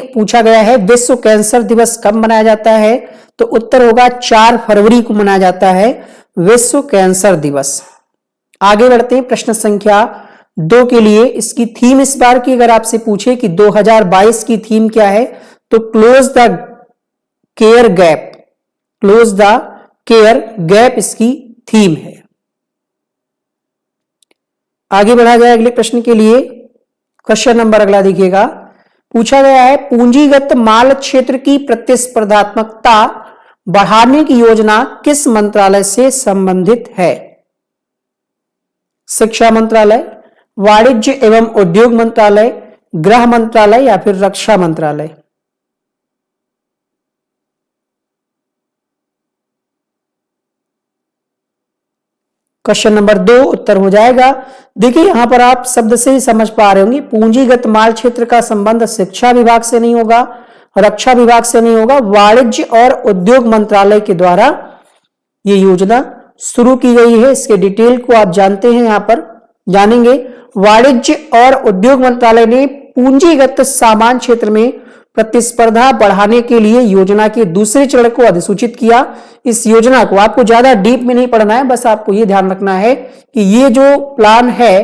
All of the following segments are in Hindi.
पूछा गया है विश्व कैंसर दिवस कब मनाया जाता है, तो उत्तर होगा 4 फरवरी को मनाया जाता है विश्व कैंसर दिवस। आगे बढ़ते हैं प्रश्न संख्या 2 के लिए। इसकी थीम इस बार की अगर आपसे पूछे कि 2022 की थीम क्या है, तो close the care gap, close the care gap इसकी थीम है। आगे बढ़ा जाए अगले प्रश्न के लिए। क्वेश्चन नंबर अगला देखिएगा, पूछा गया है पूंजीगत माल क्षेत्र की प्रतिस्पर्धात्मकता बढ़ाने की योजना किस मंत्रालय से संबंधित है? शिक्षा मंत्रालय, वाणिज्य एवं उद्योग मंत्रालय, गृह मंत्रालय या फिर रक्षा मंत्रालय? क्वेश्चन नंबर 2 उत्तर हो जाएगा। देखिए यहां पर आप शब्द से ही समझ पा रहे होंगे, पूंजीगत माल क्षेत्र का संबंध शिक्षा विभाग से नहीं होगा, रक्षा विभाग से नहीं होगा, वाणिज्य और उद्योग मंत्रालय के द्वारा यह योजना शुरू की गई है। इसके डिटेल को आप जानते हैं, यहां पर जानेंगे। वाणिज्य और उद्योग मंत्रालय ने पूंजीगत सामान क्षेत्र में प्रतिस्पर्धा बढ़ाने के लिए योजना के दूसरे चरण को अधिसूचित किया। इस योजना को आपको ज्यादा डीप में नहीं पढ़ना है, बस आपको यह ध्यान रखना है कि ये जो प्लान है,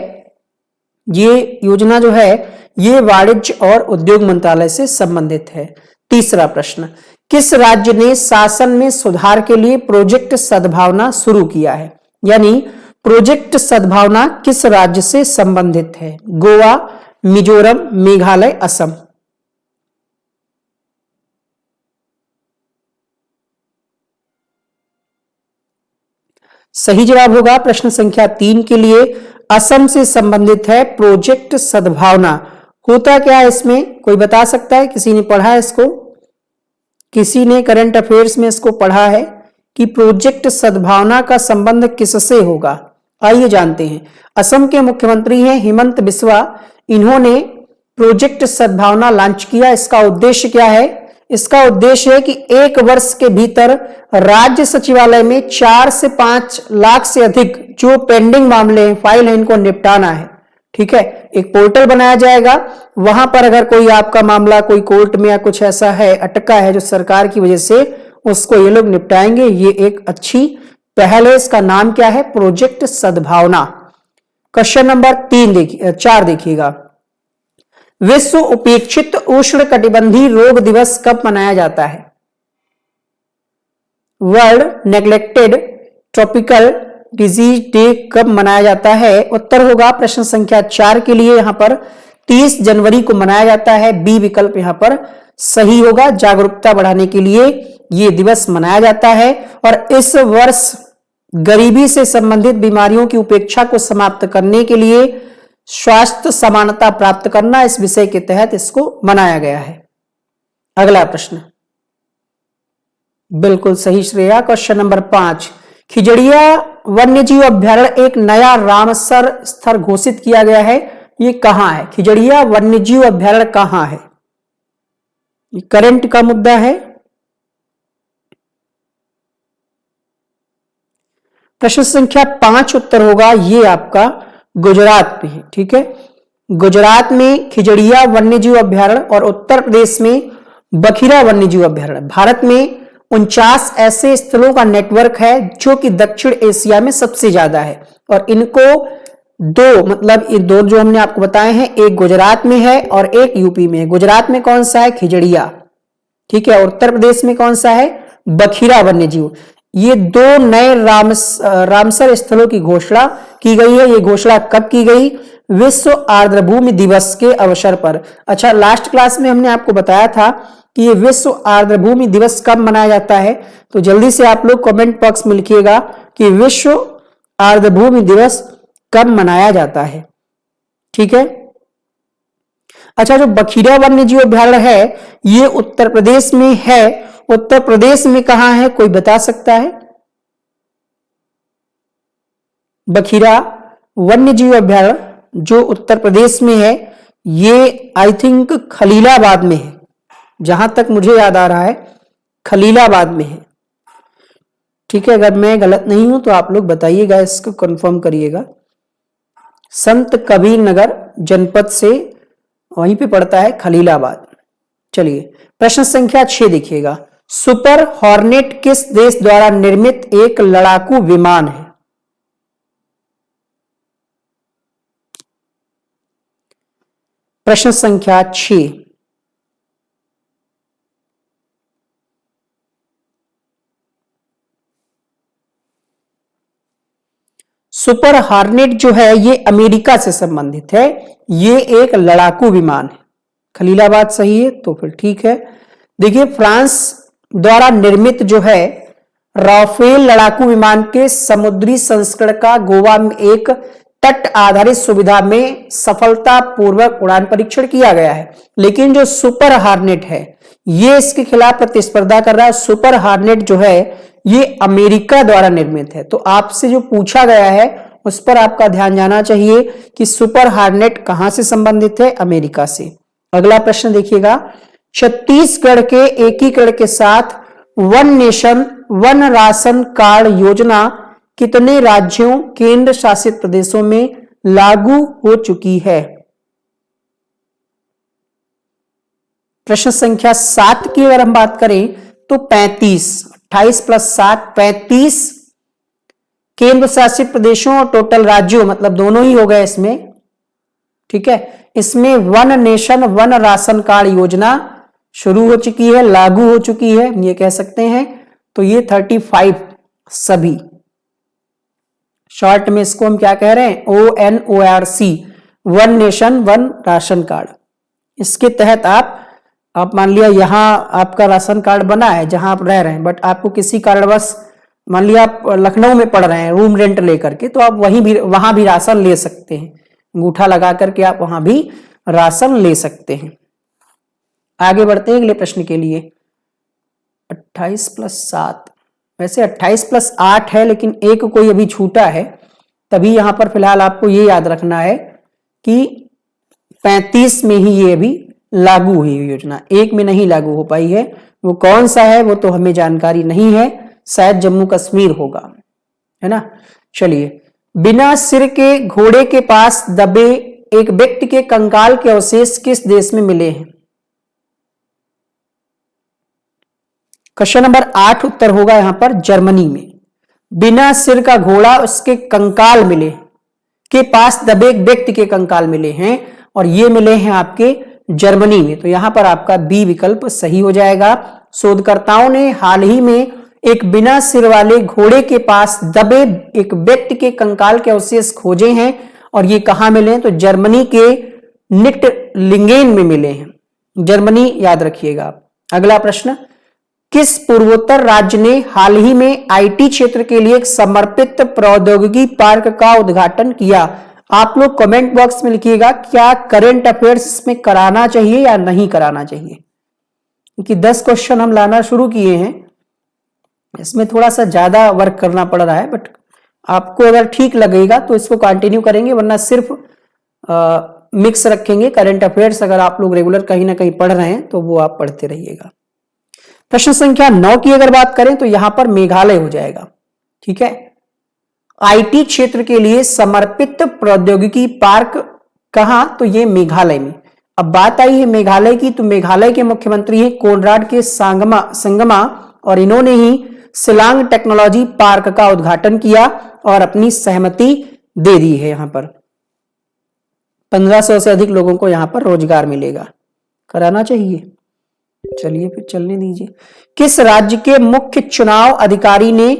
ये योजना जो है, ये वाणिज्य और उद्योग मंत्रालय से संबंधित है। तीसरा प्रश्न, किस राज्य ने शासन में सुधार के लिए प्रोजेक्ट सद्भावना शुरू किया है? यानी प्रोजेक्ट सद्भावना किस राज्य से संबंधित है? गोवा, मिजोरम, मेघालय, असम? सही जवाब होगा प्रश्न संख्या 3 के लिए, असम से संबंधित है प्रोजेक्ट सद्भावना। होता क्या है इसमें, कोई बता सकता है? किसी ने पढ़ा है इसको? किसी ने करंट अफेयर्स में इसको पढ़ा है कि प्रोजेक्ट सद्भावना का संबंध किससे होगा? आइए जानते हैं। असम के मुख्यमंत्री हैं हिमंत बिस्वा, इन्होंने प्रोजेक्ट सद्भावना लॉन्च किया। इसका उद्देश्य क्या है? इसका उद्देश्य है कि 1 वर्ष के भीतर राज्य सचिवालय में 4 से 5 लाख से अधिक जो पेंडिंग मामले हैं, फाइल है, इनको निपटाना है। ठीक है, एक पोर्टल बनाया जाएगा, वहां पर अगर कोई आपका मामला कोई कोर्ट में या कुछ ऐसा है, अटका है जो सरकार की वजह से, उसको ये लोग निपटाएंगे। ये एक अच्छी पहल है। इसका नाम क्या है? प्रोजेक्ट सद्भावना। क्वेश्चन नंबर 4 देखिएगा, विश्व उपेक्षित उष्ण कटिबंधीय रोग दिवस कब मनाया जाता है? World neglected tropical disease day कब मनाया जाता है? उत्तर होगा प्रश्न संख्या 4 के लिए, यहां पर 30 जनवरी को मनाया जाता है। बी विकल्प यहां पर सही होगा। जागरूकता बढ़ाने के लिए यह दिवस मनाया जाता है और इस वर्ष गरीबी से संबंधित बीमारियों की उपेक्षा को समाप्त करने के लिए स्वास्थ्य समानता प्राप्त करना, इस विषय के तहत इसको मनाया गया है। अगला प्रश्न बिल्कुल सही श्रेया। क्वेश्चन नंबर 5, खिजड़िया वन्यजीव अभ्यारण्य एक नया रामसर स्थल घोषित किया गया है, ये कहां है? खिजड़िया वन्यजीव अभ्यारण्य कहां है? ये करंट का मुद्दा है। प्रश्न संख्या 5 उत्तर होगा, ये आपका गुजरात में है। ठीक है, गुजरात में खिजड़िया वन्यजीव अभ्यारण्य और उत्तर प्रदेश में बखिरा वन्यजीव अभ्यारण्य। भारत में 49 ऐसे स्थलों का नेटवर्क है जो कि दक्षिण एशिया में सबसे ज्यादा है और इनको इन दो जो हमने आपको बताए हैं, एक गुजरात में है और एक यूपी में है। गुजरात में कौन सा है? खिजड़िया। ठीक है, और उत्तर प्रदेश में कौन सा है? बखिरा वन्यजीव। ये 2 नए रामसर स्थलों की घोषणा की गई है। ये घोषणा कब की गई? विश्व आर्द्रभूमि दिवस के अवसर पर। अच्छा, लास्ट क्लास में हमने आपको बताया था कि ये विश्व आर्द्रभूमि दिवस कब मनाया जाता है, तो जल्दी से आप लोग कमेंट बॉक्स में लिखिएगा कि विश्व आर्द्रभूमि दिवस कब मनाया जाता है। ठीक है, अच्छा, जो बखिरा वन्यजीव अभ्यारण्य है ये उत्तर प्रदेश में है। उत्तर प्रदेश में कहां है, कोई बता सकता है? बखिरा वन्यजीव अभ्यारण्य जो उत्तर प्रदेश में है, ये आई थिंक खलीलाबाद में है, जहां तक मुझे याद आ रहा है खलीलाबाद में है। ठीक है, अगर मैं गलत नहीं हूं तो आप लोग बताइएगा, इसको कंफर्म करिएगा। संत कबीर नगर जनपद से वहीं पे पड़ता है खलीलाबाद। चलिए प्रश्न संख्या 6 देखिएगा, सुपर हॉर्नेट किस देश द्वारा निर्मित एक लड़ाकू विमान है? प्रश्न संख्या 6, सुपर हॉर्नेट जो है ये अमेरिका से संबंधित है, ये एक लड़ाकू विमान है। खलीलाबाद सही है तो फिर ठीक है। देखिए फ्रांस द्वारा निर्मित जो है राफेल लड़ाकू विमान के समुद्री संस्करण का गोवा में एक तट आधारित सुविधा में सफलतापूर्वक उड़ान परीक्षण किया गया है, लेकिन जो सुपर हॉर्नेट है ये इसके खिलाफ प्रतिस्पर्धा कर रहा है। सुपर हॉर्नेट जो है ये अमेरिका द्वारा निर्मित है। तो आपसे जो पूछा गया है उस पर आपका ध्यान जाना चाहिए कि सुपर हॉर्नेट कहां से संबंधित है? अमेरिका से। अगला प्रश्न देखिएगा, छत्तीसगढ़ के एकीकरण के साथ one nation one ration card योजना कितने राज्यों केंद्र शासित प्रदेशों में लागू हो चुकी है? प्रश्न संख्या 7 की अगर हम बात करें तो 35, 28 प्लस 7 35 केंद्र शासित प्रदेशों और टोटल राज्यों मतलब दोनों ही हो गए इसमें, ठीक है। इसमें one nation one ration card योजना शुरू हो चुकी है, लागू हो चुकी है, ये कह सकते हैं। तो ये 35 सभी, शॉर्ट में इसको हम क्या कह रहे हैं? ONORC, one nation one ration card. इसके तहत आप मान लिया यहां आपका राशन कार्ड बना है जहां आप रह रहे हैं, बट आपको किसी कारणवश मान लिया आप लखनऊ में पढ़ रहे हैं रूम रेंट लेकर के, तो आप वहां भी राशन ले सकते हैं, अंगूठा लगा करके आप वहां भी राशन ले सकते हैं। आगे बढ़ते हैं अगले प्रश्न के लिए। 28 प्लस 7, वैसे 28 प्लस 8 है लेकिन एक कोई अभी छूटा है, तभी यहां पर फिलहाल आपको ये याद रखना है कि 35 में ही ये अभी लागू हुई योजना, एक में नहीं लागू हो पाई है। वो कौन सा है वो तो हमें जानकारी नहीं है, शायद जम्मू कश्मीर होगा, है ना। चलिए, बिना सिर के घोड़े के पास दबे एक व्यक्ति के कंकाल के अवशेष किस देश में मिले हैं? क्वेश्चन नंबर 8 उत्तर होगा यहां पर जर्मनी में। बिना सिर का घोड़ा उसके कंकाल मिले के पास दबे एक व्यक्ति के कंकाल मिले हैं और ये मिले हैं आपके जर्मनी में। तो यहां पर आपका बी विकल्प सही हो जाएगा। शोधकर्ताओं ने हाल ही में एक बिना सिर वाले घोड़े के पास दबे एक व्यक्ति के कंकाल के अवशेष खोजे हैं और ये कहां मिले हैं? तो जर्मनी के निटलिंगेन में मिले हैं, जर्मनी याद रखिएगा। अगला प्रश्न, किस पूर्वोत्तर राज्य ने हाल ही में आईटी क्षेत्र के लिए एक समर्पित प्रौद्योगिकी पार्क का उद्घाटन किया? आप लोग कमेंट बॉक्स में लिखिएगा क्या करंट अफेयर्स इसमें कराना चाहिए या नहीं कराना चाहिए, क्योंकि 10 क्वेश्चन हम लाना शुरू किए हैं, इसमें थोड़ा सा ज्यादा वर्क करना पड़ रहा है, बट आपको अगर ठीक लगेगा तो इसको कंटिन्यू करेंगे, वरना सिर्फ मिक्स रखेंगे। करंट अफेयर्स अगर आप लोग रेगुलर कहीं ना कहीं पढ़ रहे हैं तो वो आप पढ़ते रहिएगा। प्रश्न संख्या 9 की अगर बात करें तो यहां पर मेघालय हो जाएगा, ठीक है। आईटी क्षेत्र के लिए समर्पित प्रौद्योगिकी पार्क कहां? तो ये मेघालय में। अब बात आई है मेघालय की, तो मेघालय के मुख्यमंत्री हैं कोनराड के संगमा और इन्होंने ही शिलांग टेक्नोलॉजी पार्क का उद्घाटन किया और अपनी सहमति दे दी है। यहां पर 1500 से अधिक लोगों को यहां पर रोजगार मिलेगा, कराना चाहिए। चलिए फिर चलने दीजिए। किस राज्य के मुख्य चुनाव अधिकारी ने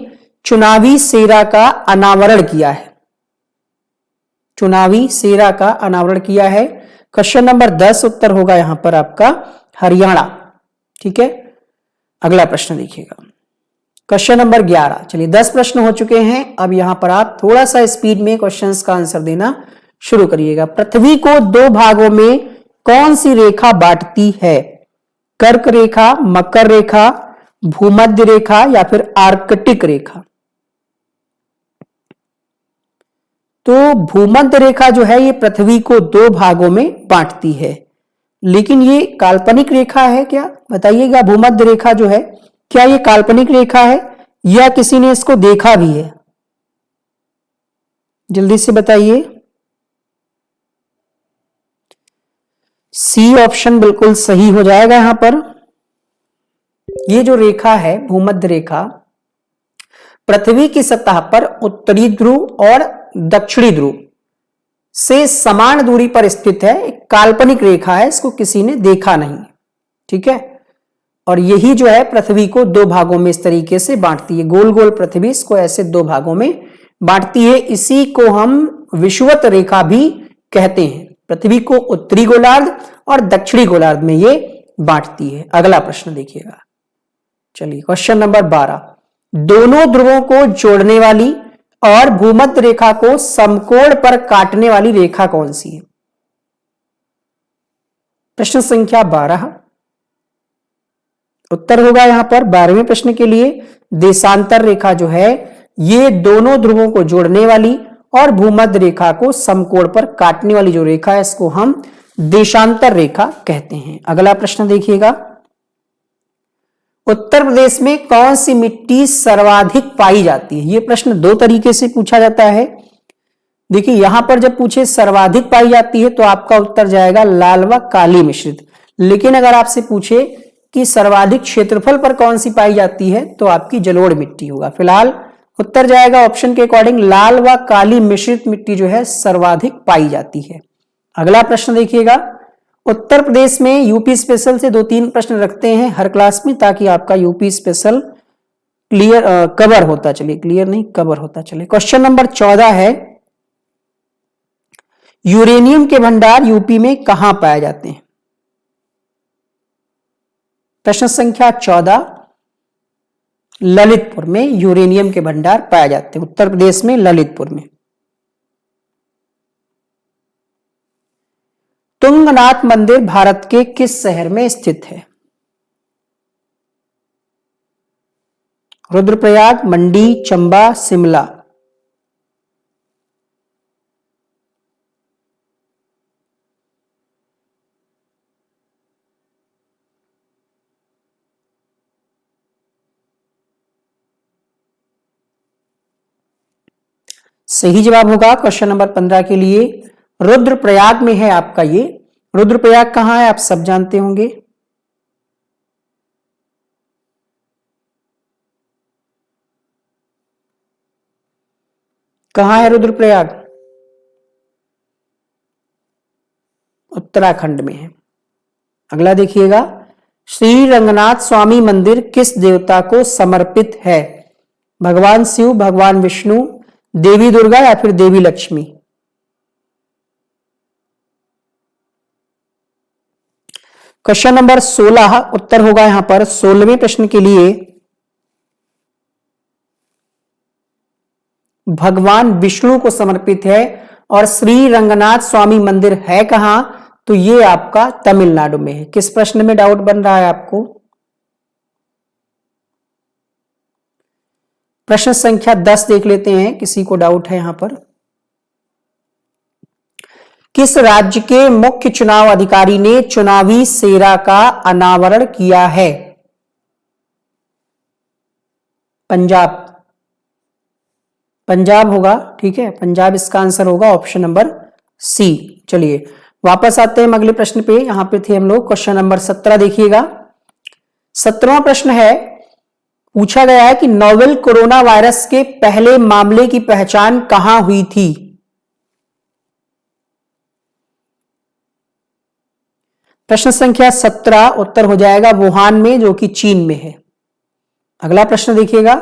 चुनावी सेरा का अनावरण किया है? चुनावी सेरा का अनावरण किया है। क्वेश्चन नंबर 10 उत्तर होगा यहां पर आपका हरियाणा, ठीक है। अगला प्रश्न देखिएगा, क्वेश्चन नंबर 11। चलिए 10 प्रश्न हो चुके हैं, अब यहां पर आप थोड़ा सा स्पीड में क्वेश्चंस का आंसर देना शुरू करिएगा। पृथ्वी को 2 भागों में कौन सी रेखा बांटती है? कर्क रेखा, मकर रेखा, भूमध्य रेखा या फिर आर्कटिक रेखा? तो भूमध्य रेखा जो है ये पृथ्वी को 2 भागों में बांटती है, लेकिन ये काल्पनिक रेखा है क्या? बताइएगा, भूमध्य रेखा जो है क्या ये काल्पनिक रेखा है या किसी ने इसको देखा भी है? जल्दी से बताइए। सी ऑप्शन बिल्कुल सही हो जाएगा। यहां पर ये जो रेखा है भूमध्य रेखा पृथ्वी की सतह पर उत्तरी ध्रुव और दक्षिणी ध्रुव से समान दूरी पर स्थित है। एक काल्पनिक रेखा है, इसको किसी ने देखा नहीं, ठीक है। और यही जो है पृथ्वी को दो भागों में इस तरीके से बांटती है, गोल गोल पृथ्वी इसको ऐसे दो भागों में बांटती है। इसी को हम विषुवत रेखा भी कहते हैं। पृथ्वी को उत्तरी गोलार्ध और दक्षिणी गोलार्ध में ये बांटती है। अगला प्रश्न देखिएगा, चलिए क्वेश्चन नंबर 12, दोनों ध्रुवों को जोड़ने वाली और भूमध्य रेखा को समकोण पर काटने वाली रेखा कौन सी है? प्रश्न संख्या 12, उत्तर होगा यहां पर 12वें प्रश्न के लिए देशांतर रेखा जो है ये दोनों ध्रुवों को जोड़ने वाली और भूमध्य रेखा को समकोण पर काटने वाली जो रेखा है इसको हम देशांतर रेखा कहते हैं। अगला प्रश्न देखिएगा, उत्तर प्रदेश में कौन सी मिट्टी सर्वाधिक पाई जाती है? यह प्रश्न दो तरीके से पूछा जाता है। देखिए यहां पर जब पूछे सर्वाधिक पाई जाती है तो आपका उत्तर जाएगा लाल व काली मिश्रित। लेकिन अगर आपसे पूछे कि सर्वाधिक क्षेत्रफल पर कौन सी पाई जाती है तो आपकी जलोढ़ मिट्टी होगा। फिलहाल उत्तर जाएगा ऑप्शन के अकॉर्डिंग लाल व काली मिश्रित मिट्टी जो है सर्वाधिक पाई जाती है। अगला प्रश्न देखिएगा, उत्तर प्रदेश में यूपी स्पेशल से 2-3 प्रश्न रखते हैं हर क्लास में ताकि आपका यूपी स्पेशल क्लियर कवर होता चले, क्लियर नहीं कवर होता चले। क्वेश्चन नंबर 14 है, यूरेनियम के भंडार यूपी में कहां पाए जाते हैं? प्रश्न संख्या 14, ललितपुर में यूरेनियम के भंडार पाए जाते हैं, उत्तर प्रदेश में ललितपुर में। तुंगनाथ मंदिर भारत के किस शहर में स्थित है? रुद्रप्रयाग, मंडी, चंबा, शिमला। सही जवाब होगा क्वेश्चन नंबर 15 के लिए रुद्रप्रयाग में है आपका ये। रुद्रप्रयाग कहां है आप सब जानते होंगे। कहां है रुद्रप्रयाग? उत्तराखंड में है। अगला देखिएगा, श्री रंगनाथ स्वामी मंदिर किस देवता को समर्पित है? भगवान शिव, भगवान विष्णु, देवी दुर्गा या फिर देवी लक्ष्मी? क्वेश्चन नंबर 16 उत्तर होगा यहां पर 16वें प्रश्न के लिए भगवान विष्णु को समर्पित है। और श्री रंगनाथ स्वामी मंदिर है कहां? तो ये आपका तमिलनाडु में है। किस प्रश्न में डाउट बन रहा है आपको? प्रश्न संख्या 10 देख लेते हैं, किसी को डाउट है यहां पर। किस राज्य के मुख्य चुनाव अधिकारी ने चुनावी सेरा का अनावरण किया है? पंजाब, पंजाब होगा, ठीक है, पंजाब इसका आंसर होगा ऑप्शन नंबर सी। चलिए वापस आते हैं अगले प्रश्न पे। यहां पे थे हम लोग, क्वेश्चन नंबर 17 देखिएगा। 17वां प्रश्न है, पूछा गया है कि नोवेल कोरोना वायरस के पहले मामले की पहचान कहां हुई थी? प्रश्न संख्या 17 उत्तर हो जाएगा वुहान में, जो कि चीन में है। अगला प्रश्न देखिएगा,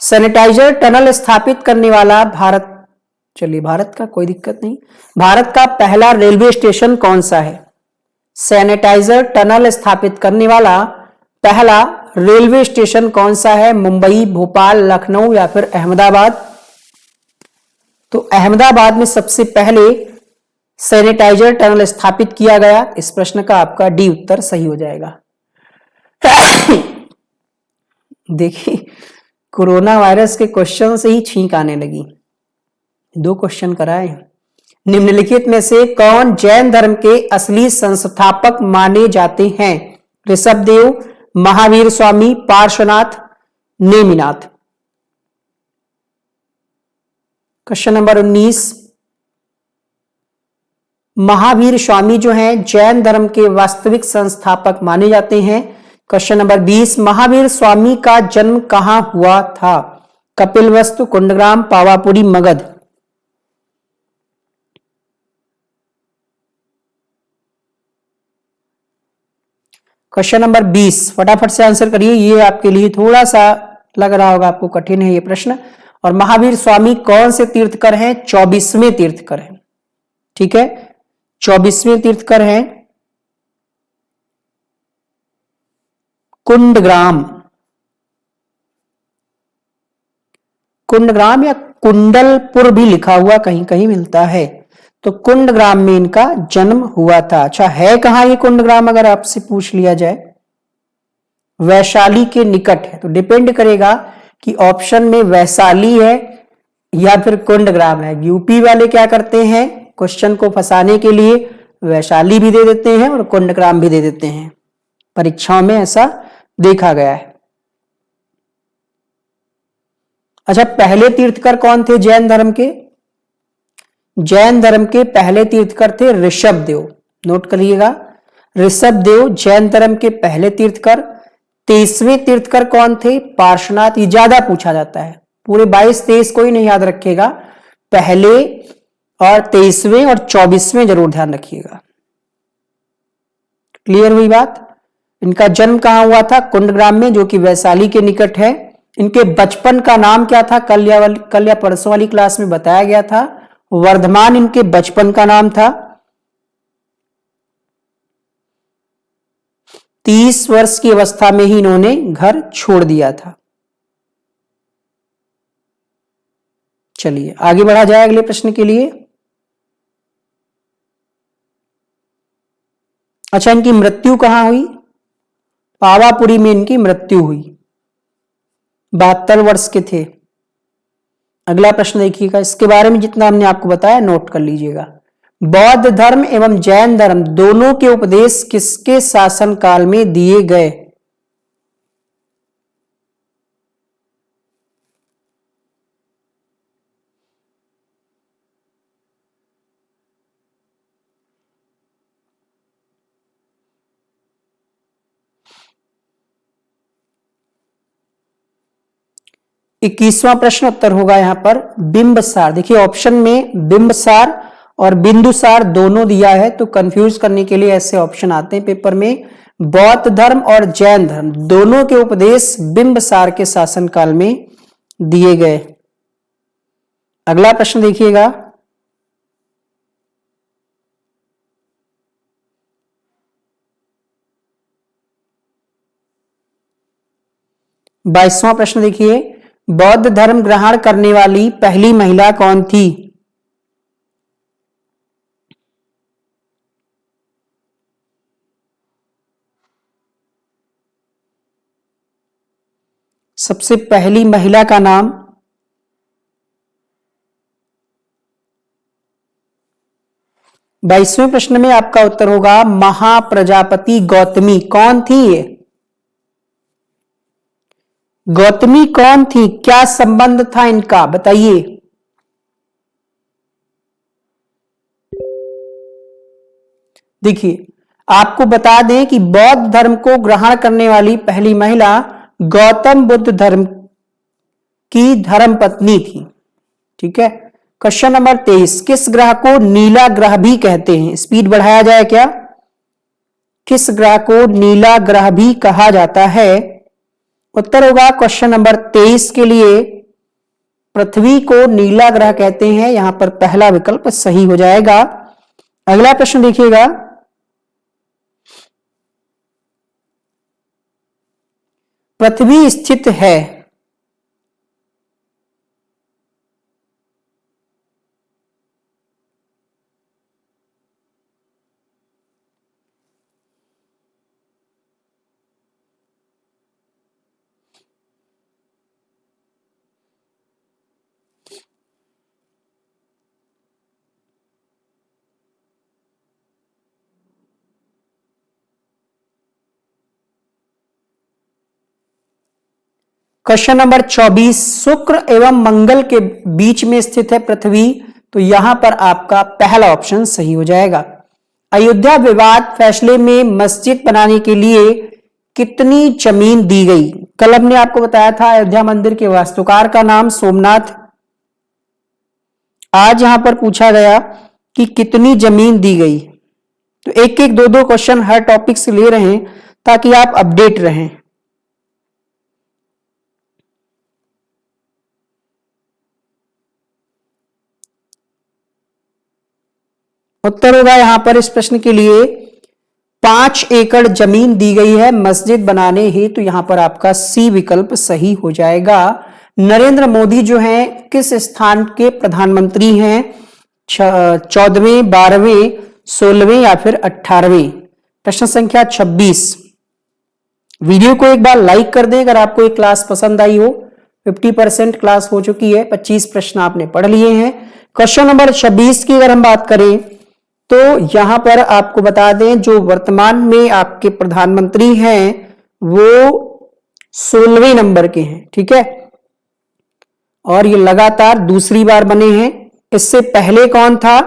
सैनिटाइजर टनल स्थापित करने वाला भारत, चलिए भारत का कोई दिक्कत नहीं, भारत का पहला रेलवे स्टेशन कौन सा है? सैनिटाइजर टनल स्थापित करने वाला पहला रेलवे स्टेशन कौन सा है? मुंबई, भोपाल, लखनऊ या फिर अहमदाबाद? तो अहमदाबाद में सबसे पहले सैनिटाइजर टनल स्थापित किया गया। इस प्रश्न का आपका डी उत्तर सही हो जाएगा। देखिए कोरोना वायरस के क्वेश्चन से ही छींक आने लगी। 2 क्वेश्चन कराए। निम्नलिखित में से कौन जैन धर्म के असली संस्थापक माने जाते हैं? ऋषभदेव, महावीर स्वामी, पार्श्वनाथ, नेमिनाथ? क्वेश्चन नंबर 19, महावीर स्वामी जो हैं जैन धर्म के वास्तविक संस्थापक माने जाते हैं। क्वेश्चन नंबर 20, महावीर स्वामी का जन्म कहां हुआ था? कपिलवस्तु, कुंडग्राम, पावापुरी, मगध। क्वेश्चन नंबर 20 फटाफट से आंसर करिए, ये आपके लिए थोड़ा सा लग रहा होगा आपको कठिन है ये प्रश्न। और महावीर स्वामी कौन से तीर्थकर हैं? 24वें तीर्थकर हैं। ठीक है, 24वें तीर्थकर हैं कुंडग्राम। कुंडग्राम या कुंडलपुर भी लिखा हुआ कहीं कहीं मिलता है, तो कुंडग्राम में इनका जन्म हुआ था। अच्छा, है कहां ये कुंडग्राम अगर आपसे पूछ लिया जाए? वैशाली के निकट है, तो डिपेंड करेगा कि ऑप्शन में वैशाली है या फिर कुंडग्राम है। यूपी वाले क्या करते हैं, क्वेश्चन को फंसाने के लिए वैशाली भी दे देते हैं और कुंडग्राम भी दे देते हैं। परीक्षाओं में ऐसा देखा गया है। अच्छा, पहले तीर्थकर कौन थे जैन धर्म के? जैन धर्म के पहले तीर्थकर थे ऋषभदेव। नोट करिएगा, ऋषभदेव जैन धर्म के पहले तीर्थकर। 23वें तीर्थकर कौन थे? पार्श्वनाथ। ये ज्यादा पूछा जाता है, पूरे 22-23 को ही नहीं याद रखेगा, पहले और 23वें और 24वें जरूर ध्यान रखिएगा। क्लियर हुई बात? इनका जन्म कहां हुआ था? कुंडग्राम में, जो कि वैशाली के निकट है। इनके बचपन का नाम क्या था? कल या परसों वाली क्लास में बताया गया था, वर्धमान इनके बचपन का नाम था। 30 वर्ष की अवस्था में ही इन्होंने घर छोड़ दिया था। चलिए आगे बढ़ा जाए अगले प्रश्न के लिए। अच्छा, इनकी मृत्यु कहां हुई? पावापुरी में इनकी मृत्यु हुई, 72 वर्ष के थे। अगला प्रश्न देखिएगा, इसके बारे में जितना हमने आपको बताया नोट कर लीजिएगा। बौद्ध धर्म एवं जैन धर्म दोनों के उपदेश किसके शासन काल में दिए गए? इक्कीसवां प्रश्न उत्तर होगा यहां पर बिंबसार। देखिए ऑप्शन में बिंबसार और बिंदुसार दोनों दिया है, तो कंफ्यूज करने के लिए ऐसे ऑप्शन आते हैं पेपर में। बौद्ध धर्म और जैन धर्म दोनों के उपदेश बिंबसार के शासनकाल में दिए गए। अगला प्रश्न देखिएगा, बाईसवां प्रश्न देखिए, बौद्ध धर्म ग्रहण करने वाली पहली महिला कौन थी? सबसे पहली महिला का नाम? बाईसवें प्रश्न में आपका उत्तर होगा महाप्रजापति गौतमी। कौन थी ये? गौतमी कौन थी? क्या संबंध था इनका, बताइए। देखिए आपको बता दें कि बौद्ध धर्म को ग्रहण करने वाली पहली महिला गौतम बुद्ध धर्म की धर्म पत्नी थी। ठीक है। क्वेश्चन नंबर 23, किस ग्रह को नीला ग्रह भी कहते हैं? स्पीड बढ़ाया जाए क्या? किस ग्रह को नीला ग्रह भी कहा जाता है? उत्तर होगा क्वेश्चन नंबर 23 के लिए पृथ्वी को नीला ग्रह कहते हैं। यहां पर पहला विकल्प सही हो जाएगा। अगला प्रश्न देखिएगा, पृथ्वी स्थित है क्वेश्चन नंबर 24, शुक्र एवं मंगल के बीच में स्थित है पृथ्वी, तो यहां पर आपका पहला ऑप्शन सही हो जाएगा। अयोध्या विवाद फैसले में मस्जिद बनाने के लिए कितनी जमीन दी गई? कल हमने आपको बताया था अयोध्या मंदिर के वास्तुकार का नाम सोमनाथ। आज यहां पर पूछा गया कि कितनी जमीन दी गई। तो एक एक दो दो क्वेश्चन हर टॉपिक से ले रहे हैं ताकि आप अपडेट रहें। उत्तर होगा यहां पर इस प्रश्न के लिए 5 एकड़ जमीन दी गई है मस्जिद बनाने हेतु। तो यहां पर आपका सी विकल्प सही हो जाएगा। नरेंद्र मोदी जो हैं किस स्थान के प्रधानमंत्री हैं? 14वें, 12वें, 16वें या फिर 18वें? प्रश्न संख्या 26। वीडियो को एक बार लाइक कर दें अगर आपको एक क्लास पसंद आई हो। 50% क्लास हो चुकी है, 25 प्रश्न आपने पढ़ लिए हैं। क्वेश्चन नंबर 26 की अगर हम बात करें तो यहां पर आपको बता दें जो वर्तमान में आपके प्रधानमंत्री हैं वो 16वें नंबर के हैं, ठीक है, और ये लगातार दूसरी बार बने हैं। इससे पहले कौन था?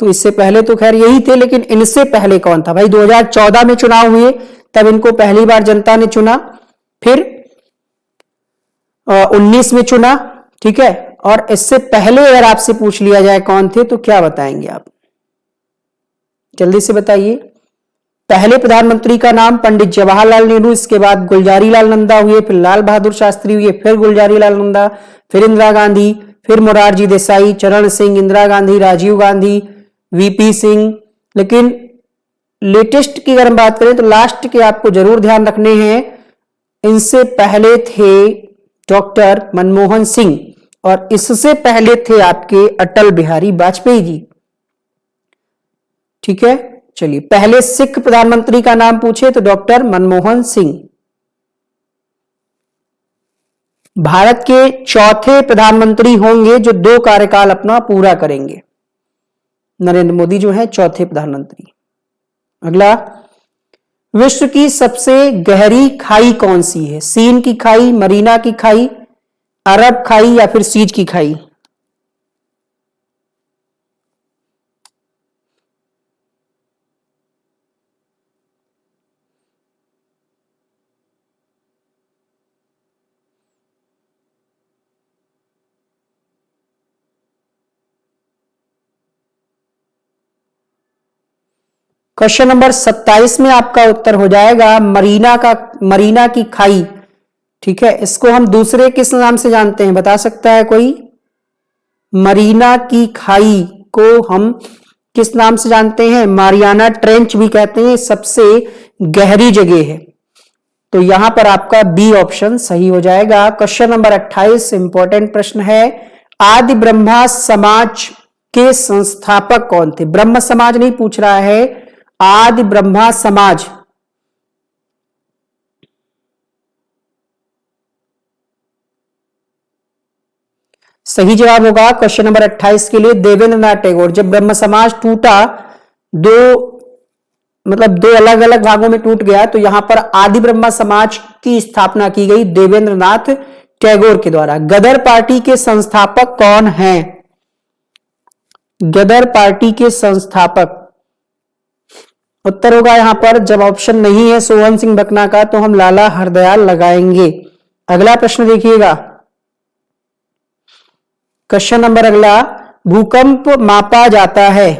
तो इससे पहले तो खैर यही थे, लेकिन इनसे पहले कौन था भाई? 2014 में चुनाव हुए तब इनको पहली बार जनता ने चुना, फिर 19 में चुना, ठीक है, और इससे पहले अगर आपसे पूछ लिया जाए कौन थे तो क्या बताएंगे आप? जल्दी से बताइए। पहले प्रधानमंत्री का नाम पंडित जवाहरलाल नेहरू, इसके बाद गुलजारी लाल नंदा हुए, फिर लाल बहादुर शास्त्री हुए, फिर गुलजारी लाल नंदा, फिर इंदिरा गांधी, फिर मोरारजी देसाई, चरण सिंह, इंदिरा गांधी, राजीव गांधी, वीपी सिंह। लेकिन लेटेस्ट की अगर हम बात करें तो लास्ट के आपको जरूर ध्यान रखने हैं। इनसे पहले थे डॉक्टर मनमोहन सिंह और इससे पहले थे आपके अटल बिहारी वाजपेयी जी, ठीक है। चलिए, पहले सिख प्रधानमंत्री का नाम पूछे तो डॉक्टर मनमोहन सिंह। भारत के चौथे प्रधानमंत्री होंगे जो 2 कार्यकाल अपना पूरा करेंगे। नरेंद्र मोदी जो है चौथे प्रधानमंत्री। अगला, विश्व की सबसे गहरी खाई कौन सी है? सीन की खाई, मरीना की खाई, अरब खाई या फिर सीज की खाई? क्वेश्चन नंबर 27 में आपका उत्तर हो जाएगा मरीना की खाई, ठीक है। इसको हम दूसरे किस नाम से जानते हैं, बता सकता है कोई? मरीना की खाई को हम किस नाम से जानते हैं? मारियाना ट्रेंच भी कहते हैं, सबसे गहरी जगह है। तो यहां पर आपका बी ऑप्शन सही हो जाएगा। क्वेश्चन नंबर 28 इंपॉर्टेंट प्रश्न है। आदि ब्रह्मा समाज के संस्थापक कौन थे? ब्रह्म समाज नहीं पूछ रहा है, आदि ब्रह्मा समाज। सही जवाब होगा क्वेश्चन नंबर 28 के लिए देवेंद्रनाथ टैगोर। जब ब्रह्म समाज टूटा, दो अलग अलग भागों में टूट गया, तो यहां पर आदि ब्रह्मा समाज की स्थापना की गई देवेंद्रनाथ टैगोर के द्वारा। गदर पार्टी के संस्थापक कौन हैं? गदर पार्टी के संस्थापक, उत्तर होगा यहां पर, जब ऑप्शन नहीं है सोहन सिंह भकना का तो हम लाला हरदयाल लगाएंगे। अगला प्रश्न देखिएगा, क्वेश्चन नंबर अगला, भूकंप मापा जाता है,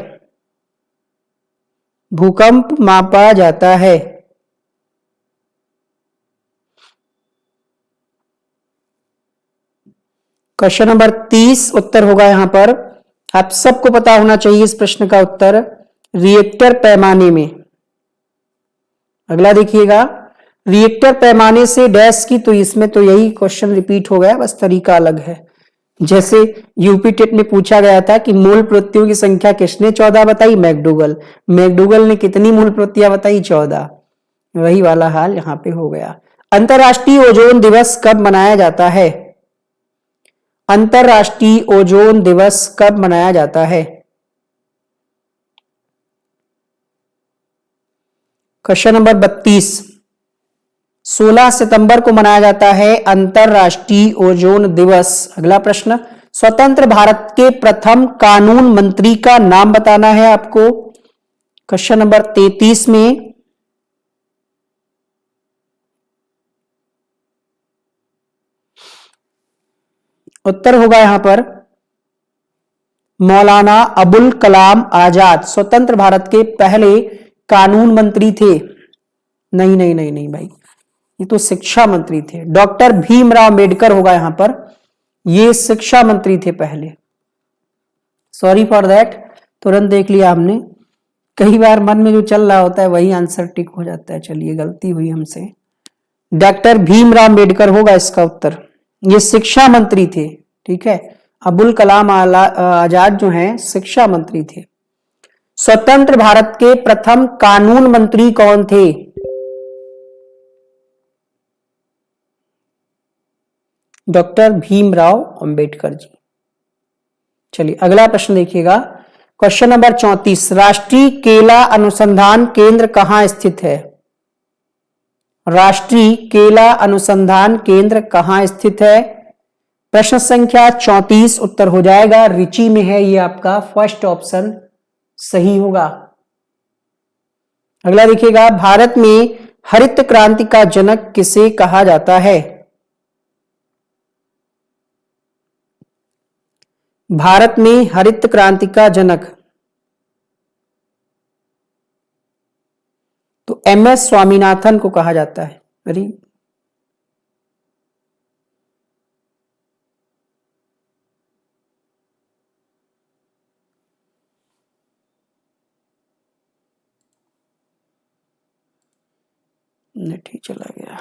भूकंप मापा जाता है। क्वेश्चन नंबर 30 उत्तर होगा यहां पर। आप सबको पता होना चाहिए इस प्रश्न का उत्तर, रिएक्टर पैमाने में। अगला देखिएगा, रिएक्टर पैमाने से डैश की, तो इसमें तो यही क्वेश्चन रिपीट हो गया, बस तरीका अलग है। जैसे यूपी टेट में पूछा गया था कि मूल प्रवृत्तियों की संख्या किसने 14 बताई? मैकडूगल ने कितनी मूल प्रवृत्तियां बताई? 14। वही वाला हाल यहां पे हो गया। अंतरराष्ट्रीय ओजोन दिवस कब मनाया जाता है? अंतरराष्ट्रीय ओजोन दिवस कब मनाया जाता है? क्वेश्चन नंबर 32, 16 सितंबर को मनाया जाता है अंतरराष्ट्रीय ओजोन दिवस। अगला प्रश्न, स्वतंत्र भारत के प्रथम कानून मंत्री का नाम बताना है आपको। क्वेश्चन नंबर 33 में उत्तर होगा यहां पर मौलाना अबुल कलाम आजाद स्वतंत्र भारत के पहले कानून मंत्री थे। नहीं नहीं नहीं नहीं भाई, ये तो शिक्षा मंत्री थे। डॉक्टर भीमराव अंबेडकर होगा यहां पर, ये शिक्षा मंत्री थे पहले। सॉरी फॉर दैट, तुरंत देख लिया हमने। कई बार मन में जो चल रहा होता है वही आंसर टिक हो जाता है। चलिए, गलती हुई हमसे। डॉक्टर भीमराव अंबेडकर होगा इसका उत्तर, ये शिक्षा मंत्री थे। ठीक है, अबुल कलाम आजाद जो हैं शिक्षा मंत्री थे। स्वतंत्र भारत के प्रथम कानून मंत्री कौन थे? डॉक्टर भीमराव अंबेडकर जी। चलिए अगला प्रश्न देखिएगा, क्वेश्चन नंबर 34। राष्ट्रीय केला अनुसंधान केंद्र कहां स्थित है? राष्ट्रीय केला अनुसंधान केंद्र कहां स्थित है? प्रश्न संख्या 34 उत्तर हो जाएगा रिची में है, ये आपका फर्स्ट ऑप्शन सही होगा। अगला देखिएगा, भारत में हरित क्रांति का जनक किसे कहा जाता है? भारत में हरित क्रांति का जनक तो MS स्वामीनाथन को कहा जाता है। अरे नेट ही चला गया।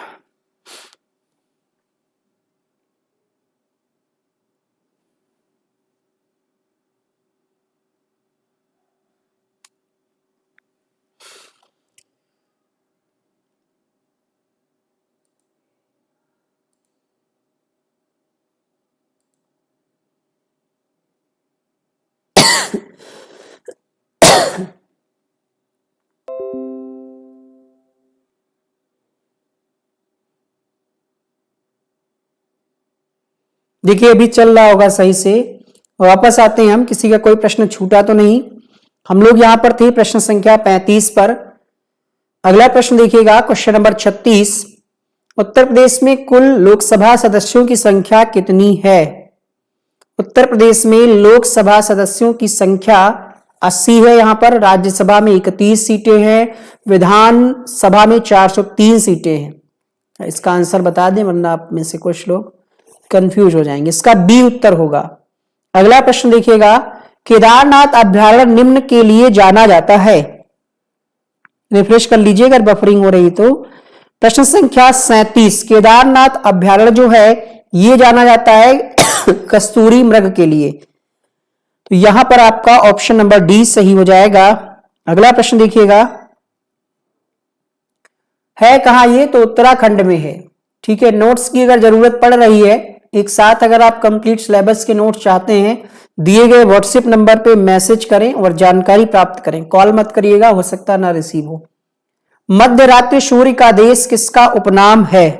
देखिए अभी चल रहा होगा सही से। वापस आते हैं हम, किसी का कोई प्रश्न छूटा तो नहीं। हम लोग यहां पर थे प्रश्न संख्या 35 पर। अगला प्रश्न देखिएगा, क्वेश्चन नंबर 36। उत्तर प्रदेश में कुल लोकसभा सदस्यों की संख्या कितनी है? उत्तर प्रदेश में लोकसभा सदस्यों की संख्या 80 है। यहां पर राज्यसभा में 31 सीटें हैं, विधानसभा में 403 सीटें हैं। इसका आंसर बता दें वरना आप में से कुछ लोग कंफ्यूज हो जाएंगे। इसका बी उत्तर होगा। अगला प्रश्न देखिएगा, केदारनाथ अभ्यारण्य निम्न के लिए जाना जाता है। रिफ्रेश कर लीजिए अगर बफरिंग हो रही तो। प्रश्न संख्या 37। केदारनाथ अभ्यारण्य जो है ये जाना जाता है कस्तूरी मृग के लिए। तो यहां पर आपका ऑप्शन नंबर डी सही हो जाएगा। अगला प्रश्न देखिएगा, है कहां ये? तो उत्तराखंड में है। ठीक है, नोट्स की अगर जरूरत पड़ रही है एक साथ, अगर आप कंप्लीट सिलेबस के नोट्स चाहते हैं, दिए गए व्हाट्सएप नंबर पे मैसेज करें और जानकारी प्राप्त करें। कॉल मत करिएगा, हो सकता ना रिसीव हो। मध्यरात्रि सूर्य का देश किसका उपनाम है?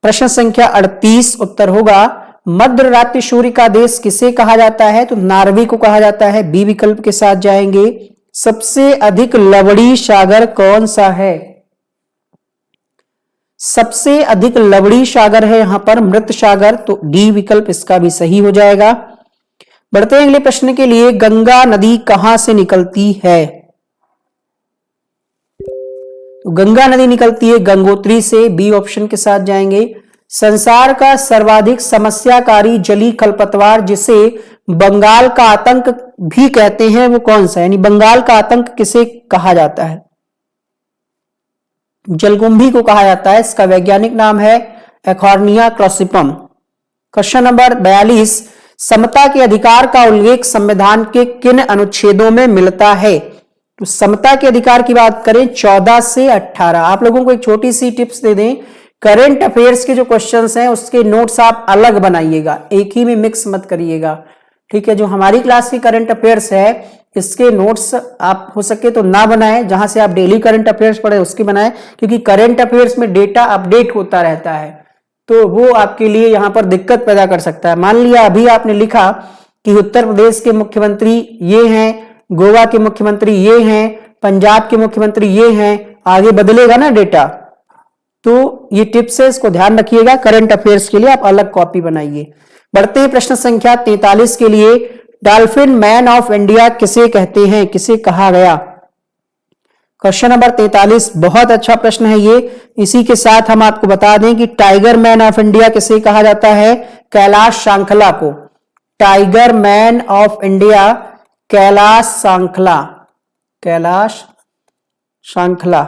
प्रश्न संख्या 38 उत्तर होगा मध्यरात्रि सूर्य का देश किसे कहा जाता है? तो नॉर्वे को कहा जाता है। बी विकल्प के साथ जाएंगे। सबसे अधिक लवड़ी सागर कौन सा है? सबसे अधिक लवड़ी सागर है यहां पर मृत सागर, तो डी विकल्प इसका भी सही हो जाएगा। बढ़ते हैं अगले प्रश्न के लिए, गंगा नदी कहां से निकलती है? तो गंगा नदी निकलती है गंगोत्री से। बी ऑप्शन के साथ जाएंगे। संसार का सर्वाधिक समस्याकारी जलीय खरपतवार जिसे बंगाल का आतंक भी कहते हैं वो कौन सा है? यानी बंगाल का आतंक किसे कहा जाता है? जलकुंभी को कहा जाता है। इसका वैज्ञानिक नाम है एखॉर्निया क्रॉसिपम। Question number 42। समता के अधिकार का उल्लेख संविधान के किन अनुच्छेदों में मिलता है? तो समता के अधिकार की बात करें 14 से 18। आप लोगों को एक छोटी सी टिप्स दे दें, करंट अफेयर्स के जो क्वेश्चंस हैं उसके नोट्स आप अलग बनाइएगा, एक ही में मिक्स मत करिएगा। ठीक है, जो हमारी क्लास की करंट अफेयर्स है इसके नोट्स आप हो सके तो ना बनाएं, जहां से आप डेली करंट अफेयर्स पढ़े उसके बनाएं, क्योंकि करंट अफेयर्स में डेटा अपडेट होता रहता है। तो वो आपके लिए यहां पर दिक्कत पैदा कर सकता है। मान लिया अभी आपने लिखा कि उत्तर प्रदेश के मुख्यमंत्री ये हैं, गोवा के मुख्यमंत्री ये हैं, पंजाब के मुख्यमंत्री ये हैं, आगे बदलेगा ना डेटा। तो ये टिप्स है, इसको ध्यान रखिएगा। करंट अफेयर्स के लिए आप अलग कॉपी बनाइए। बढ़ते हैं प्रश्न संख्या 43 के लिए। डॉल्फिन मैन ऑफ इंडिया किसे कहते हैं, किसे कहा गया? क्वेश्चन नंबर 43 बहुत अच्छा प्रश्न है ये। इसी के साथ हम आपको बता दें कि टाइगर मैन ऑफ इंडिया किसे कहा जाता है? कैलाश सांखला को। Tiger man of India Kailash Sankhla, Kailash Sankhla,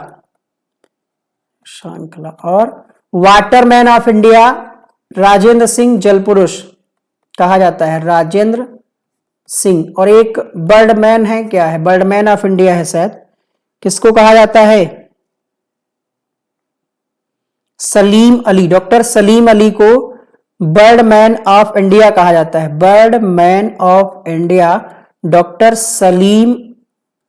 Sankhla. और water man of India Rajendra Singh जलपुरुष कहा जाता है, राजेंद्र सिंह। और एक बर्ड मैन है, क्या है? बर्ड मैन ऑफ इंडिया है शायद, किसको कहा जाता है? सलीम अली, डॉक्टर सलीम अली को बर्ड मैन ऑफ इंडिया कहा जाता है। Bird man of India doctor Salim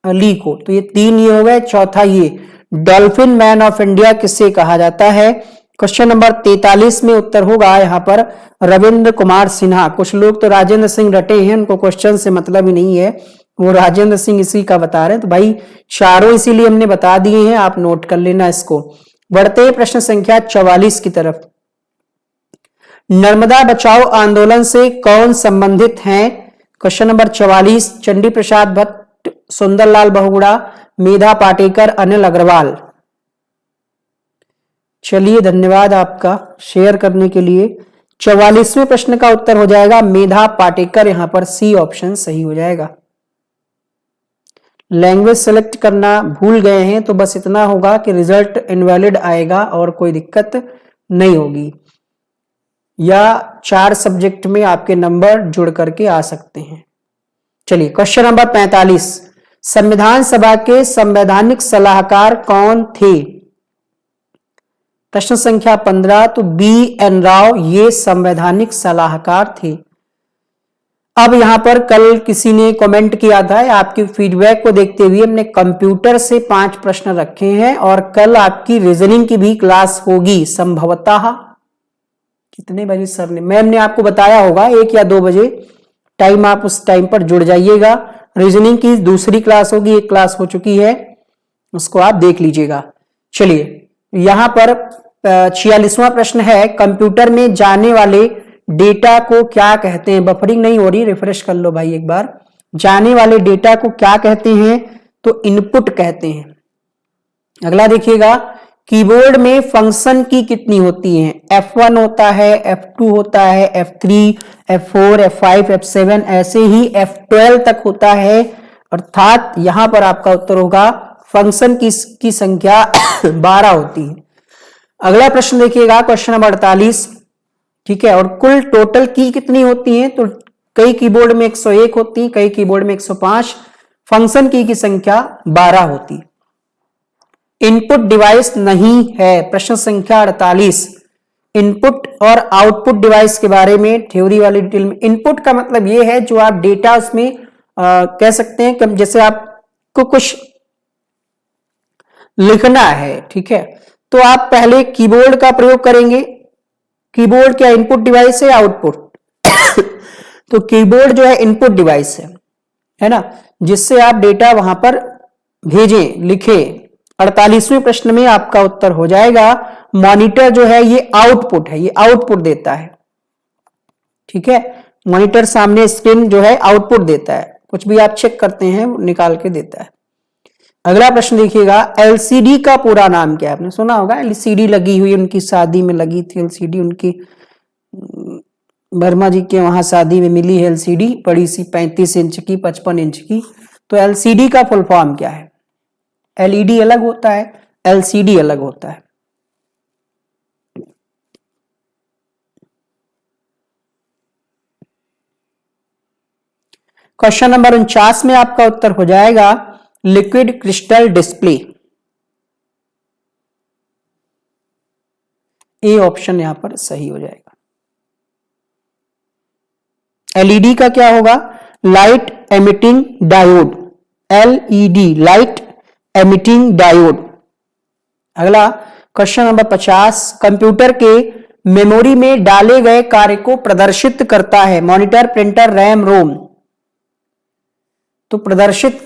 Ali को। तो ये 3 ये हो गए। चौथा ये डॉल्फिन मैन ऑफ इंडिया किसे कहा जाता है? क्वेश्चन नंबर 43 में उत्तर होगा यहां पर रविंद्र कुमार सिन्हा। कुछ लोग तो राजेंद्र सिंह रटे हैं, उनको क्वेश्चन से मतलब ही नहीं है, वो राजेंद्र सिंह इसी का बता रहे हैं। तो भाई चारों इसीलिए हमने बता दिए हैं, आप नोट कर लेना इसको। बढ़ते हैं प्रश्न संख्या 44 की तरफ। नर्मदा बचाओ आंदोलन से कौन संबंधित हैं? Question number 44। चंडी प्रसाद भट्ट, सुंदरलाल बहुगुणा, मेधा पाटेकर, अनिल अग्रवाल। चलिए धन्यवाद आपका शेयर करने के लिए। 44वें प्रश्न का उत्तर हो जाएगा मेधा पाटेकर, यहां पर सी ऑप्शन सही हो जाएगा। लैंग्वेज सेलेक्ट करना भूल गए हैं तो बस इतना होगा कि रिजल्ट इनवैलिड आएगा और कोई दिक्कत नहीं होगी, या 4 सब्जेक्ट में आपके नंबर जुड़ करके आ सकते हैं। चलिए क्वेश्चन नंबर 45। संविधान सभा के संवैधानिक सलाहकार कौन थे? प्रश्न संख्या 15। तो BN राव ये संवैधानिक सलाहकार थे। अब यहां पर कल किसी ने कमेंट किया था, आपकी फीडबैक को देखते हुए हमने कंप्यूटर से 5 प्रश्न रखे हैं और कल आपकी रीजनिंग की भी क्लास होगी संभवतः। कितने बजे सर ने, मैम ने आपको बताया होगा 1 या 2 बजे टाइम, आप उस टाइम पर जुड़ जाइएगा। रीजनिंग की दूसरी क्लास होगी, एक क्लास हो चुकी है, उसको आप देख लीजिएगा। चलिए यहां पर 46वां प्रश्न है, कंप्यूटर में जाने वाले डेटा को क्या कहते हैं? बफरिंग नहीं हो रही, रिफ्रेश कर लो भाई एक बार। जाने वाले डेटा को क्या कहते हैं? तो इनपुट कहते हैं। अगला देखिएगा, कीबोर्ड में फंक्शन की कितनी होती हैं? F1 होता है, F2 होता है, F3, F4, F5, F7, ऐसे ही F12 तक होता है। अर्थात यहां पर आपका उत्तर होगा फंक्शन की संख्या 12 होती है। अगला प्रश्न देखिएगा क्वेश्चन नंबर 48, ठीक है। और कुल टोटल की कितनी होती है? तो कई कीबोर्ड में 101 होती, कई कीबोर्ड में 105। फंक्शन की संख्या 12 होती। इनपुट डिवाइस नहीं है। प्रश्न संख्या 48। इनपुट और आउटपुट डिवाइस के बारे में थ्योरी वाली डिटेल में। इनपुट का मतलब यह है जो आप डेटा उसमें कह सकते हैं कि जैसे आपको कुछ लिखना है, ठीक है, तो आप पहले कीबोर्ड का प्रयोग करेंगे। कीबोर्ड क्या इनपुट डिवाइस है, आउटपुट? तो कीबोर्ड जो है इनपुट डिवाइस है ना, जिससे आप डेटा वहां पर भेजें, लिखें। 48वें प्रश्न में आपका उत्तर हो जाएगा मॉनिटर जो है ये आउटपुट है, ये आउटपुट देता है, ठीक है। मॉनिटर सामने स्क्रीन जो है आउटपुट देता है, कुछ भी आप चेक करते हैं निकाल के देता है। अगला प्रश्न देखिएगा, एलसीडी का पूरा नाम क्या है? आपने सुना होगा एलसीडी लगी हुई, उनकी शादी में लगी थी एलसीडी, उनकी वर्मा जी के वहां शादी में मिली है एलसीडी, बड़ी सी 35 इंच की, 55 इंच की। तो एलसीडी का फुल फॉर्म क्या है? एलईडी अलग होता है, एलसीडी अलग होता है। क्वेश्चन नंबर 49 में आपका उत्तर हो जाएगा liquid crystal display. A option यहां पर सही हो जाएगा। एलईडी का क्या होगा? Light emitting diode, LED light emitting diode. अगला क्वेश्चन नंबर 50, कंप्यूटर के मेमोरी में डाले गए कार्य को प्रदर्शित करता है? मॉनिटर, प्रिंटर, रैम, रोम। तो प्रदर्शित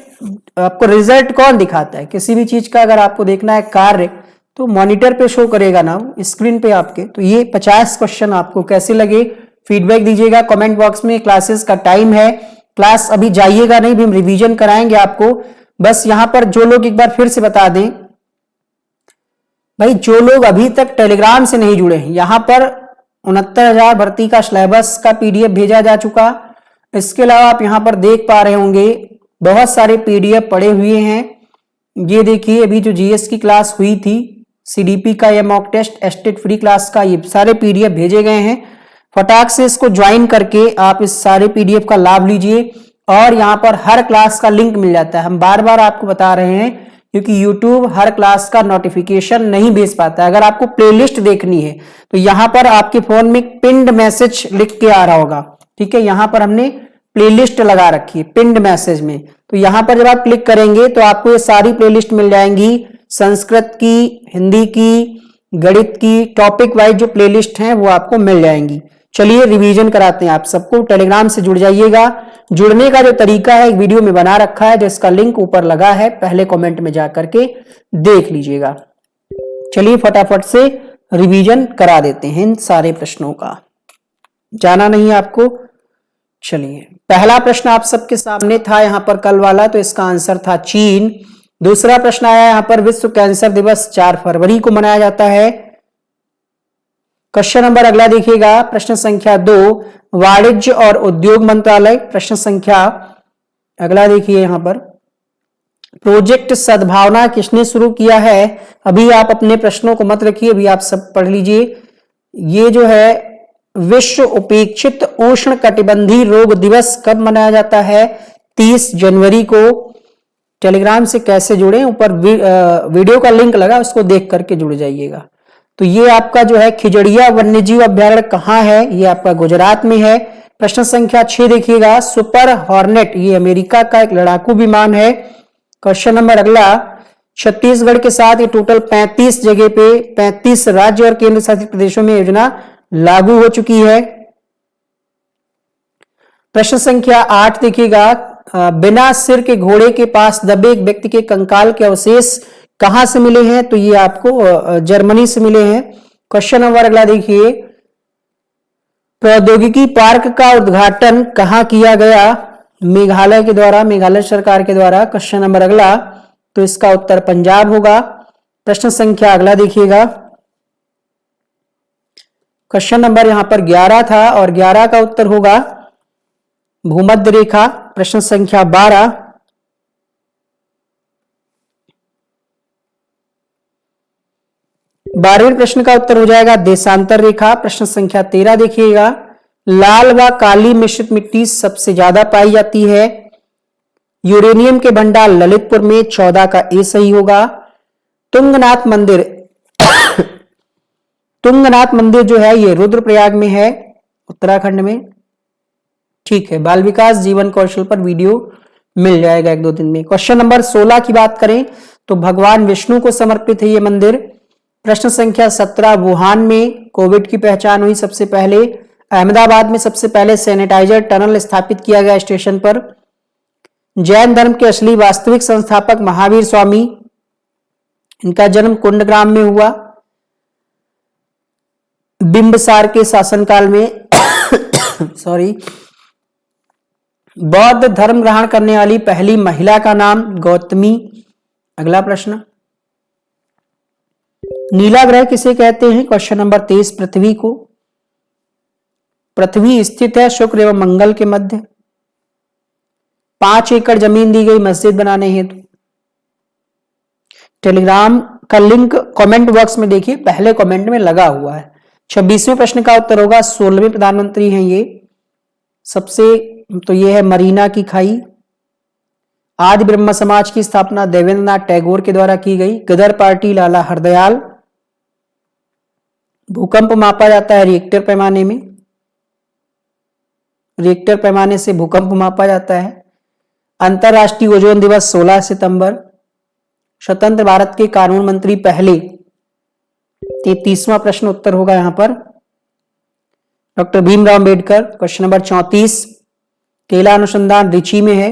आपको रिजल्ट कौन दिखाता है? किसी भी चीज का अगर आपको देखना है कार्य तो मॉनिटर पे शो करेगा ना, स्क्रीन पे आपके। तो ये 50 क्वेश्चन आपको कैसे लगे फीडबैक दीजिएगा कमेंट बॉक्स में। क्लासेस का टाइम है, क्लास अभी जाइएगा नहीं, भी हम रिवीजन कराएंगे आपको। बस यहां पर जो लोग, एक बार फिर से बता दें भाई, जो लोग अभी तक टेलीग्राम से नहीं जुड़े हैं, यहां पर 69,000 भर्ती का सिलेबस का पीडीएफ भेजा जा चुका। इसके अलावा आप यहां पर देख पा रहे होंगे बहुत सारे पीडीएफ पड़े हुए हैं। ये देखिए अभी जो जीएस की क्लास हुई थी, सीडीपी का या mock test, estate free class का, ये सारे पीडीएफ भेजे गए हैं। फटाक से इसको ज्वाइन करके आप इस सारे पीडीएफ का लाभ लीजिए और यहां पर हर क्लास का लिंक मिल जाता है। हम बार बार आपको बता रहे हैं क्योंकि YouTube हर क्लास का नोटिफिकेशन नहीं भेज पाता है। अगर आपको प्लेलिस्ट देखनी है तो यहां पर आपके फोन में पिंड मैसेज लिख के आ रहा होगा, ठीक है। यहां पर हमने प्लेलिस्ट लगा रखी है पिंड मैसेज में, तो यहां पर जब आप क्लिक करेंगे तो आपको ये सारी प्लेलिस्ट मिल जाएंगी। संस्कृत की, हिंदी की, गणित की, टॉपिक वाइज जो प्लेलिस्ट हैं वो आपको मिल जाएंगी। चलिए रिवीजन कराते हैं आप सबको। टेलीग्राम से जुड़ जाइएगा। जुड़ने का जो तरीका है एक वीडियो में बना रखा है, जिसका लिंक ऊपर लगा है, पहले कमेंट में जाकर के देख लीजिएगा। चलिए फटाफट से रिवीजन करा देते हैं इन सारे प्रश्नों का। जाना नहीं आपको। चलिए पहला प्रश्न आप सबके सामने था यहां पर कल वाला, तो इसका आंसर था चीन। दूसरा प्रश्न आया यहां पर, विश्व कैंसर दिवस 4 फरवरी को मनाया जाता है। क्वेश्चन नंबर अगला देखिएगा, प्रश्न संख्या 2, वाणिज्य और उद्योग मंत्रालय। प्रश्न संख्या अगला देखिए यहां पर, प्रोजेक्ट सद्भावना किसने शुरू किया है? अभी आप अपने प्रश्नों को मत रखिए, अभी आप सब पढ़ लीजिए। ये जो है विश्व उपेक्षित उष्ण कटिबंधीय रोग दिवस कब मनाया जाता है? 30 जनवरी को। टेलीग्राम से कैसे जुड़े, ऊपर वीडियो का लिंक लगा, उसको देख करके जुड़ जाइएगा। तो ये आपका जो है खिजड़िया वन्यजीव अभ्यारण्य कहाँ है? ये आपका गुजरात में है। प्रश्न संख्या 6 देखिएगा, सुपर हॉर्नेट, ये अमेरिका का एक लड़ाकू विमान है। क्वेश्चन नंबर अगला, छत्तीसगढ़ के साथ ये टोटल 35 जगह पे 35 राज्य और केंद्र शासित प्रदेशों में योजना लागू हो चुकी है। प्रश्न संख्या 8 देखिएगा, बिना सिर के घोड़े के पास दबे एक व्यक्ति के कंकाल के अवशेष कहां से मिले हैं? तो ये आपको जर्मनी से मिले हैं। क्वेश्चन नंबर अगला देखिए, प्रौद्योगिकी पार्क का उद्घाटन कहां किया गया? मेघालय के द्वारा, मेघालय सरकार के द्वारा। क्वेश्चन नंबर अगला, तो इसका उत्तर पंजाब होगा। प्रश्न संख्या अगला देखिएगा, क्वेश्चन नंबर यहां पर 11 था और 11 का उत्तर होगा भूमध्य रेखा। प्रश्न संख्या 12, 12वें प्रश्न का उत्तर हो जाएगा देशांतर रेखा। प्रश्न संख्या 13 देखिएगा, लाल व काली मिश्रित मिट्टी सबसे ज्यादा पाई जाती है। यूरेनियम के भंडार ललितपुर में, 14 का ए सही होगा। तुंगनाथ मंदिर तुंगनाथ मंदिर जो है ये रुद्रप्रयाग में है, उत्तराखंड में। ठीक है, बाल विकास जीवन कौशल पर वीडियो मिल जाएगा 1-2 दिन में। क्वेश्चन नंबर 16 की बात करें तो भगवान विष्णु को समर्पित है ये मंदिर। प्रश्न संख्या 17, वुहान में कोविड की पहचान हुई सबसे पहले। अहमदाबाद में सबसे पहले सैनिटाइजर टनल स्थापित किया गया स्टेशन पर। जैन धर्म के असली वास्तविक संस्थापक महावीर स्वामी, इनका जन्म कुंडग्राम में हुआ बिंबसार के शासनकाल में। सॉरी। बौद्ध धर्म ग्रहण करने वाली पहली महिला का नाम गौतमी। अगला प्रश्न, नीला ग्रह किसे कहते हैं? क्वेश्चन नंबर 23, पृथ्वी को। पृथ्वी स्थित है शुक्र एवं मंगल के मध्य। 5 एकड़ जमीन दी गई मस्जिद बनाने हेतु। टेलीग्राम का लिंक कमेंट बॉक्स में देखिए, पहले कमेंट में लगा हुआ है। 26वें प्रश्न का उत्तर होगा 16वें प्रधानमंत्री हैं ये सबसे, तो ये है मरीना की खाई। आदि ब्रह्म समाज की स्थापना देवेंद्रनाथ टैगोर के द्वारा की गई। गदर पार्टी लाला हरदयाल। भूकंप मापा जाता है रिएक्टर पैमाने में, रिएक्टर पैमाने से भूकंप मापा जाता है। अंतरराष्ट्रीय ओजोन दिवस 16 सितंबर। स्वतंत्र भारत के कानून मंत्री पहले। 33वां प्रश्न उत्तर होगा यहां पर doctor Bhimrao Ambedkar. Question number 34, केला अनुसंधान रिची में है।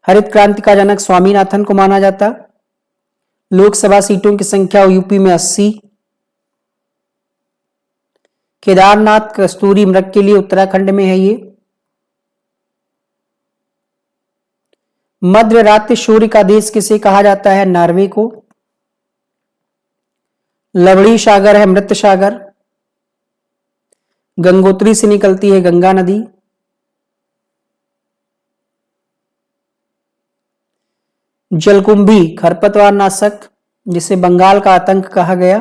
हरित क्रांति का जनक स्वामीनाथन को माना जाता। लोकसभा सीटों की संख्या यूपी में 80। केदारनाथ कस्तूरी मृग के लिए उत्तराखंड में है ये। मध्य रात्रि सूर्य का देश किसे कहा जाता है? नॉर्वे को। लवणी सागर है मृत सागर। गंगोत्री से निकलती है गंगा नदी। जलकुंभी खरपतवार नाशक जिसे बंगाल का आतंक कहा गया।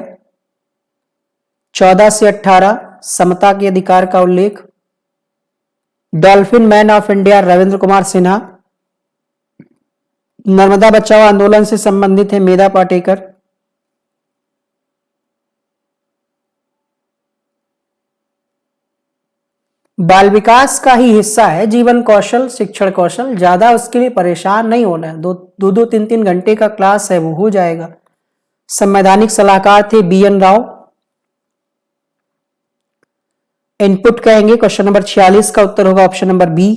14 से 18 समता के अधिकार का उल्लेख। Dolphin man of India Ravindra Kumar Sinha. Narmada बचाओ आंदोलन से संबंधित है मेधा पाटेकर। बाल विकास का ही हिस्सा है जीवन कौशल शिक्षण कौशल, ज्यादा उसके लिए परेशान नहीं होना है। दो 3 घंटे का क्लास है, वो हो जाएगा। संवैधानिक सलाहकार थे BN राव। इनपुट कहेंगे क्वेश्चन नंबर 46 का उत्तर होगा ऑप्शन नंबर बी।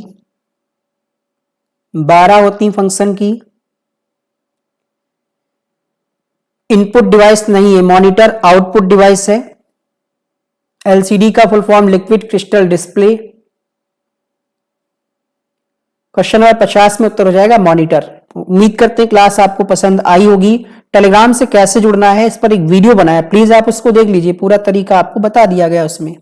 12 होती फंक्शन की। इनपुट डिवाइस नहीं है, मॉनिटर आउटपुट डिवाइस है। LCD का full form liquid crystal display. Question number 50 में उत्तर हो जाएगा मॉनिटर। उम्मीद करते हैं क्लास आपको पसंद आई होगी। टेलीग्राम से कैसे जुड़ना है इस पर एक वीडियो बनाया, प्लीज आप उसको देख लीजिए, पूरा तरीका आपको बता दिया गया उसमें।